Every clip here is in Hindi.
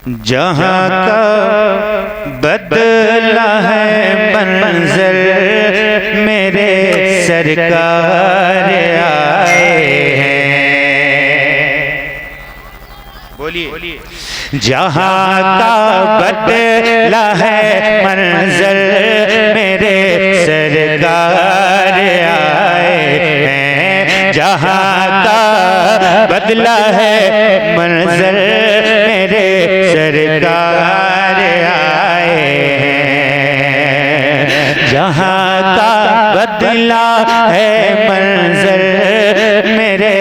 जहाँ का बदला है मंज़र मेरे सरकार आए हैं। बोलिए। जहाँ का बदला है मंज़र मेरे सरकार आए हैं। जहाँ का बदला है मंज़र मेरे सरकार आए हैं। जहाँ का बदला है मंज़र मेरे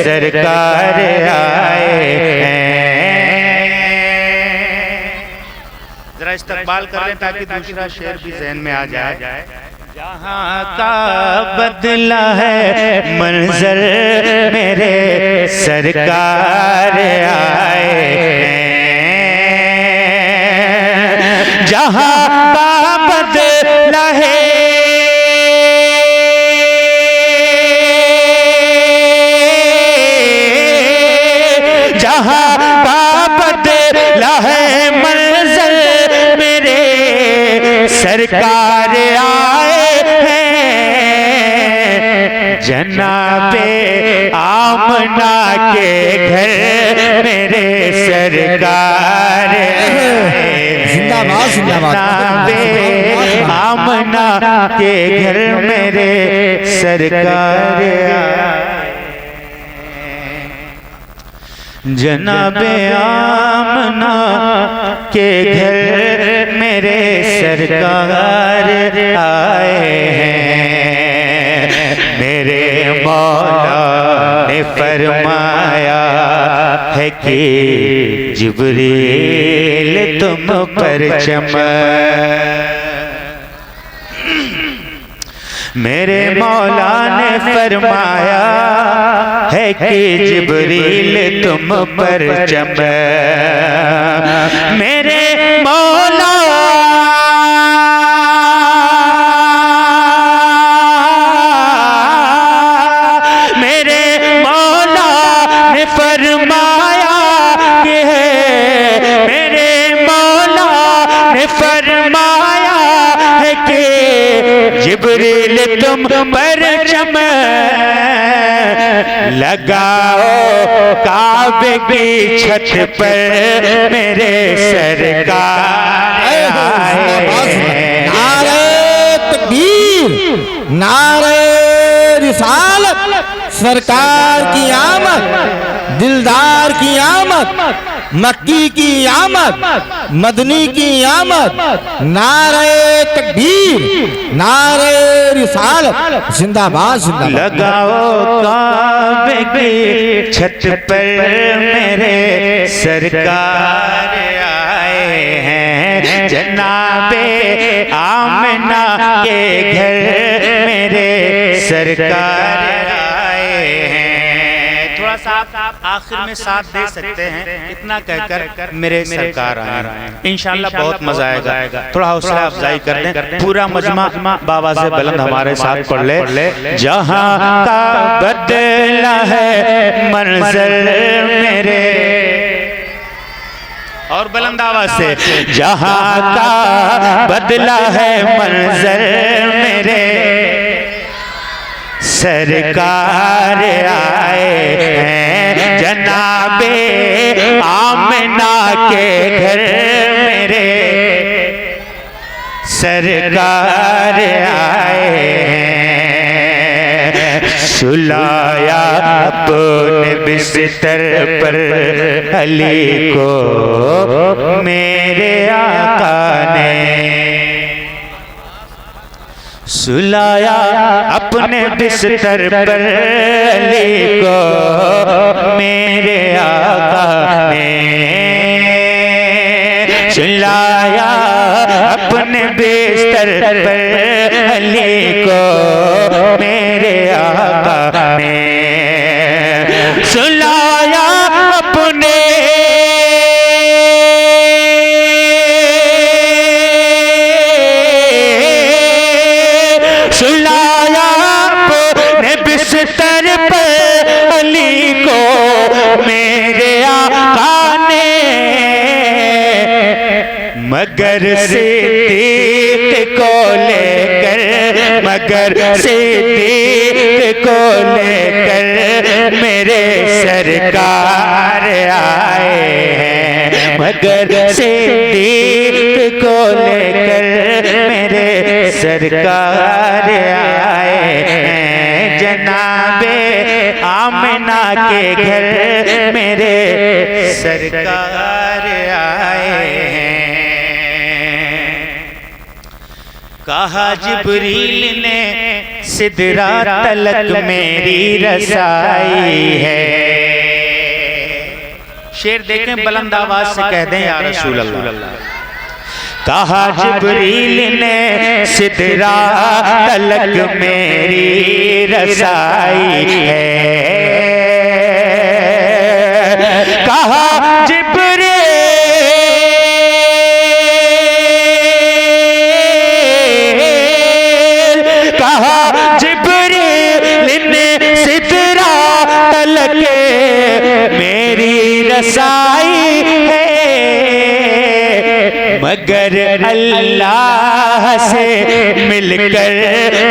सरकार आए हैं। जरा इस्तकबाल कर लें ताकि दूसरा शेर भी ज़हन में आ जाए। जहाँ का बदला है मंज़र मेरे सरकार आए हैं। जहाँ का बदला है जहाँ का बदला है मंज़र मेरे सरकार आए हैं। जनाबे आमना के घर मेरे सरकार जनाबे आमना के घर मेरे सरकार जनाबे आमना के घर मेरे सरकार आए हैं। मेरे मौला ने फरमाया है कि जिब्रील तुम पर मेरे मौला ने फरमाया है कि जिब्रील तुम पर मेरे मौला ने फरमाया कि मेरे मौला ने फरमाया है कि जिब्रील तुम पर लगाओ काबे की छत पर मेरे सरकार आए। नारे तकबीर, नारे रिसालत, सरकार की आमद, दिलदार की आमद, मक्की की आमद, मदनी की आमद। नारे तकबीर, नारे रिसालत, जिंदाबाद जिंदाबाद। लगाओ काबे की छत पर मेरे सरकार आए हैं। जनाबे आमना के घर मेरे सरकार आए हैं। थोड़ा सा आप आखिर में साथ दे सकते हैं, इतना कहकर मेरे सरकार आए हैं। इंशाअल्लाह बहुत मजा आएगा। थोड़ा हौसला अफजाई कर लें। पूरा मजमा बाबा से बुलंद हमारे साथ पढ़ ले। जहाँ का बदला है मंज़र मेरे और बुलंद आवाज से जहाँ का बदला है मंज़र मेरे सरकार आए हैं। जनाबे आमना के घर मेरे सरकार आए हैं। सुलाया अपने बिस्तर पर अली को मेरे आका ने सुलाया अपने बिस्तर पर अली को मेरे आका ने सुलाया अपने बिस्तर पर अली को मेरे आका ने सुलाया अपने सुलाया अपने बिस्तर पर अली को मेरे आका ने मगर सिद्दीक को लेकर, मगर सिद्दीक को लेकर मेरे सरकार आए हैं, मगर सिद्दीक को लेकर मेरे सरकार आए हैं। जनाबे आमिना के घर मेरे सरकार आए हैं। कहा जिब्रील ने सिदरा तलक मेरी रसाई है। शेर देखें, बुलंद आवाज से कह दें या रसूल अल्लाह। कहा जिब्रील ने सिदरा तलक मेरी रसाई है। कहा जिब्रील, कहा जिब्रील ने सिदरा तलक मेरी रसाई है। मगर अल्लाह से मिलकर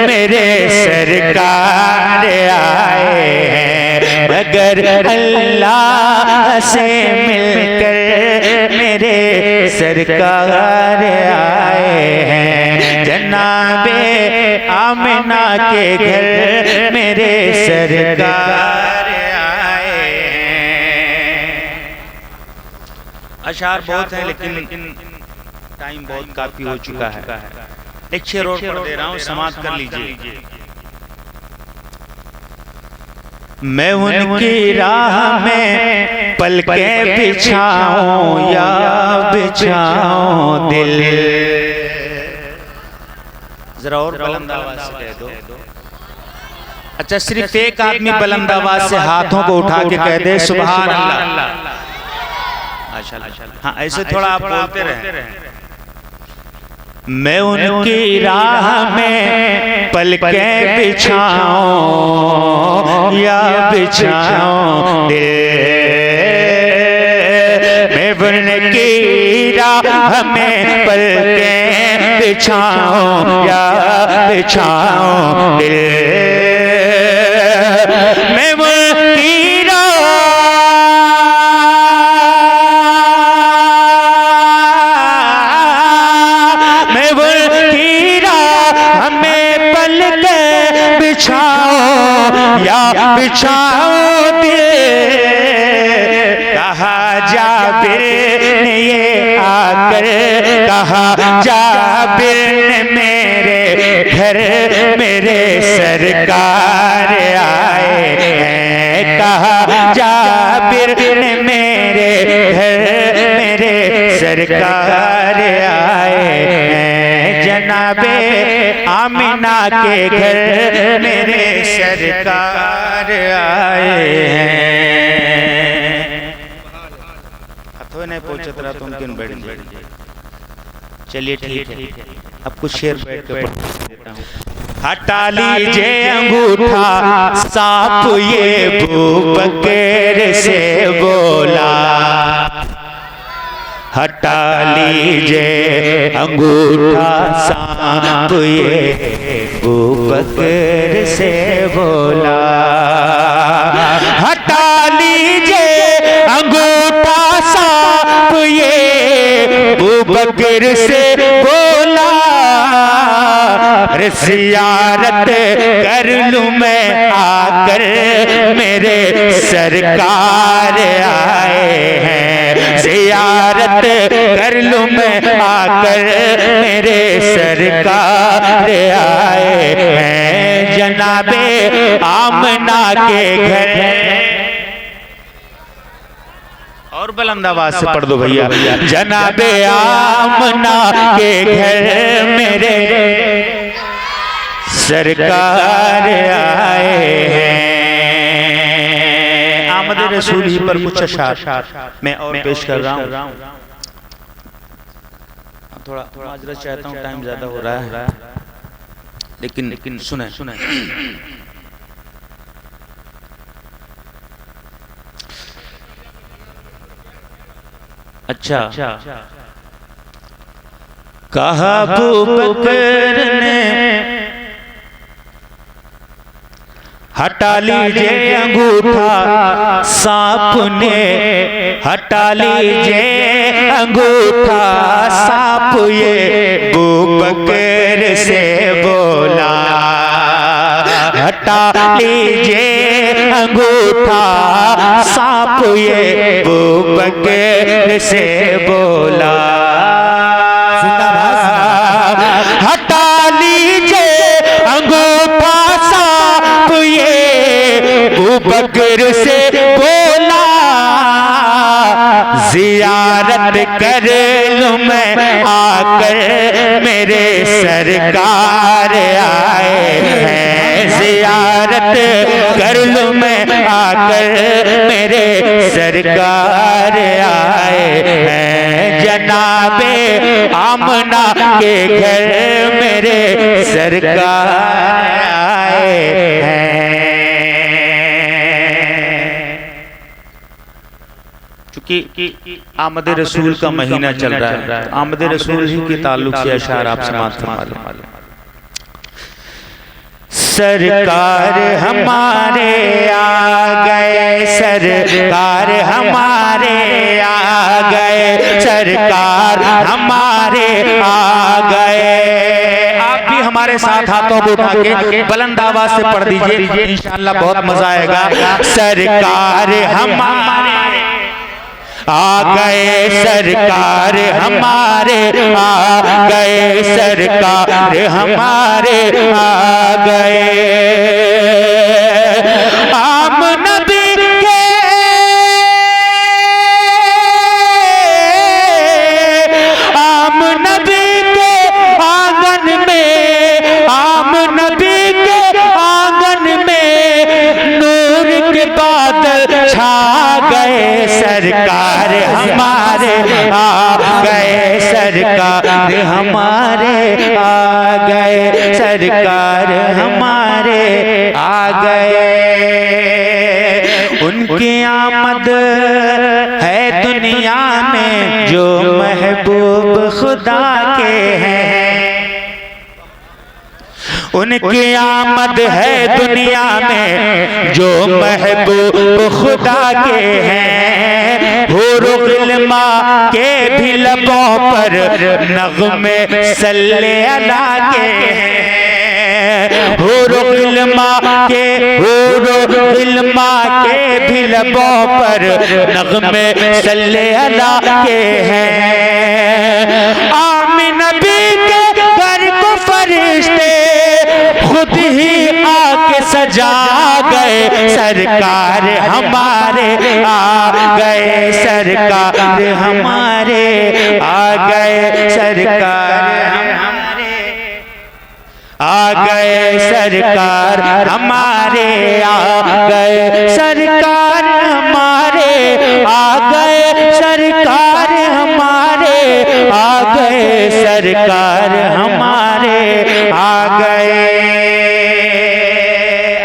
मेरे सरकार आए हैं, मगर अल्लाह से मिलकर मेरे सरकार आए हैं। जनाबे आमिना के घर मेरे सरकार आए हैं। अशार बहुत है लेकिन टाइम बहुत काफी हो चुका है। एक शेर और पढ़ दे रहा हूँ, समाप्त कर लीजिए। मैं उनकी राह में पलकें बिछाऊं या बिछाऊं दिल। जरा और बुलंद आवाज से कह दो। अच्छा, सिर्फ एक आदमी बुलंद आवाज से हाथों को उठा के कह दे सुभान अल्लाह। हाँ, ऐसे थोड़ा आप बोलते रहे। मैं उनकी राह में पलकें बिछाऊं या बिछाऊं दिल। मैं उनकी राह में पलकें बिछाऊं या बिछाऊं दिल। मैं उनकी बिछाओ दिल। कहा जाबिर ने ये आकर, कहा जाबिर ने मेरे घर मेरे सरकार आए हैं। कहा जाबिर ने मेरे घर मेरे सरकार आए हैं। जनाबे आमिना के घर मेरे सरकार आए हैं। हथों नहीं पहुंचत रहा तुम क्यों बैठ गए? चलिए ठीक है, अब कुछ शेर बैठ कर पढ़ देता हूँ। हटा लीजिए अंगूठा सांप ये बूबकर से बोला। हटा लीजिए अंगूठा सांप ये बूबकर से बोला। हटा लीजिए अंगूठा सांप ये बूबकर से बोला। ज़ियारत कर लूं मैं आकर मेरे सरकार आए हैं। ज़ियारत कर लूं मैं आकर मेरे सरकार आए हैं। जनाबे आमना के घर। और बुलंद आवाज से पढ़ दो भैया। जनाबे आमना के घर मेरे सरकार आए हैं। आमद रसूल ही पर कुछ अशार मैं और पेश कर रहा हूँ। थोड़ा माजरत चाहता हूँ, टाइम ज्यादा हो रहा है, लेकिन सुने। अच्छा, कहा अबू बकर ने हटा लीजिए अंगूठा, सांप ने हटा लीजिए अंगूठा, सांप ये अबू बकर से बोला। हटा लीजिए अंगूठा, सांप ये अबू बकर से बोला। हटा लीजिए अंगूठा, सांप ये अबू बकर से बोला। जियारत कर लूं मैं आकर, मेरे सरकार आए हैं। जियारत कर लूं मैं आकर, मेरे सरकार आए हैं। जनाबे आमना के घर मेरे सरकार आए हैं। चूंकि आमद रसूल का महीना चल रहा है, आमद रसूल ही के ताल्लुक से अशार आपसे मालूम। सरकार हमारे आ गए, सरकार हमारे आ गए, सरकार हमारे आ गए। आप भी हमारे साथ हाथों को उठा के बुलंद आवाज से पढ़ दीजिए, इंशाअल्लाह बहुत मजा आएगा। सरकार हमारे आ गए, सरकार हमारे आ गए, सरकार हमारे आ गए। आम नबी के आम नबी के आंगन में, आम नबी के आंगन में नूर के बादल छा गए। सरकार हमारे आ गए, सरकार हमारे आ गए, सरकार हमारे आ गए। उनकी आमद है दुनिया में जो महबूब खुदा के हैं। उनकी आमद है दुनिया में जो महबूब खुदा के हैं। हुर गिल्मा के भी लबों पर नग़्मे सल्ले अला के हैं। हुर गिल्मा के, हुर गिल्मा के भी लबों पर नग़्मे सल्ले अला के हैं। आमिन नबी के घर को फरिश्ते खुद ही आके सजा गए। सरकार हमारे आ गए, सरकार हमारे आ गए, सरकार हमारे आ गए, सरकार हमारे आ गए, सरकार हमारे आ गए, सरकार हमारे आ गए, सरकार हमारे आ गए।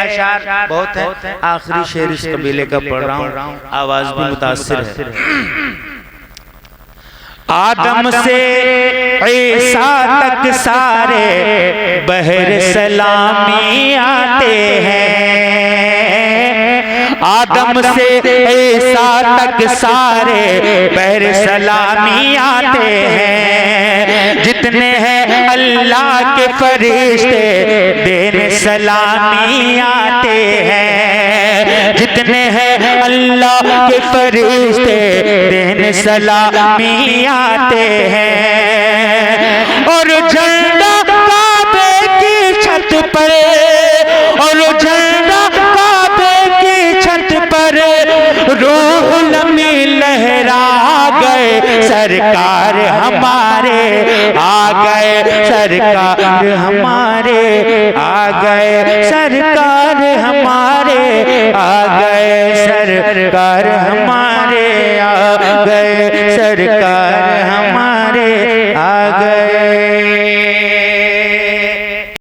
अशार बहुत है, आखिरी शेर इस कबीले का पढ़ रहा हूँ, आवाज भी मुतासिर है। आदम से ईसा तक सारे बहर सलामी आते हैं। आदम से ईसा तक सारे बहर सलामी आते हैं। जितने हैं अल्लाह के फरिश्ते देने सलामी आते हैं। जितने हैं अल्लाह के फरिश्ते देने सलामी आते हैं। और